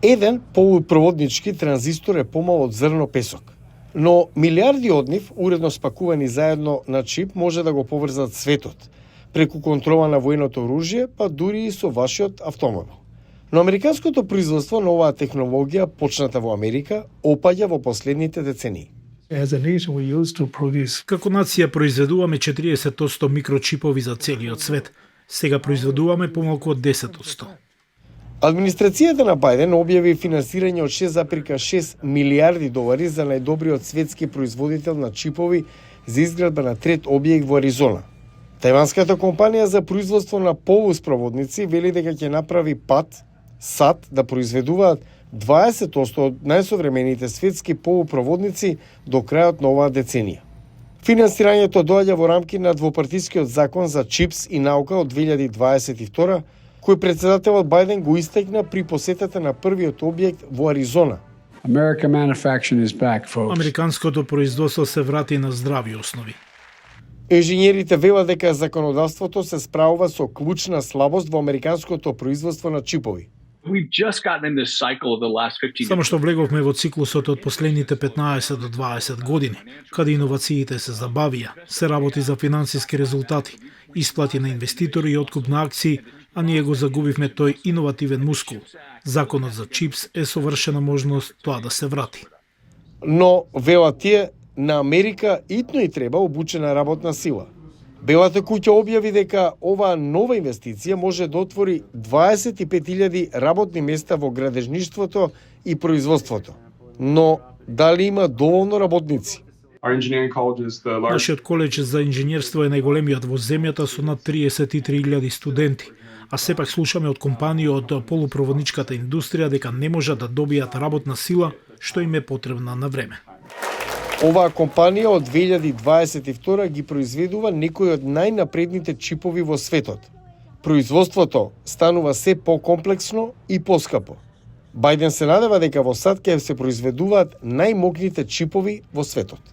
Еден полупроводнички транзистор е помал од зрно песок. Но милиарди од нив, уредно спакувани заедно на чип, може да го поврзат светот, преку контрола на военото оружје, па дури и со вашиот автомобил. Но американското производство на оваа технологија, почната во Америка, опаѓа во последните децении. Како нација произведуваме 40% микрочипови за целиот свет. Сега произведуваме помалку од 10%. Администрацијата на Бајден објави финансирање од 6,6 милиарди долари за најдобриот светски производител на чипови за изградба на трет објект во Аризона. Тајванската компанија за производство на полуспроводници вели дека ќе направи пат САД да произведуваат 20% од најсовремените светски полупроводници до крајот на оваа деценија. Финансирањето доаѓа во рамки на двопартискиот закон за чипс и наука од 2022, кој председателот Бајден го истекна при посетата на првиот објект во Аризона. Американското производство се врати на здрави основи. Инженерите велат дека законодавството се справува со клучна слабост во американското производство на чипови. Само што влеговме во циклусот од последните 15 до 20 години, каде иновациите се забавија, се работи за финансиски резултати, исплати на инвеститори и откуп на акции, а ние го загубивме тој иновативен мускул. Законот за чипс е совршена можност тоа да се врати. Но, велат тие, на Америка итно и треба обучена работна сила. Белата куќа објави дека оваа нова инвестиција може да отвори 25.000 работни места во градежништвото и производството. Но дали има доволно работници? Нашиот колеџ за инженерство е најголемиот во земјата со над 33.000 студенти, а сепак слушаме од компании од полупроводничката индустрија дека не можат да добијат работна сила што им е потребна на време. Оваа компанија од 2022 ги произведува некои од најнапредните чипови во светот. Производството станува се покомплексно и поскапо. Бајден се надева дека во САД ќе се произведуваат најмокните чипови во светот.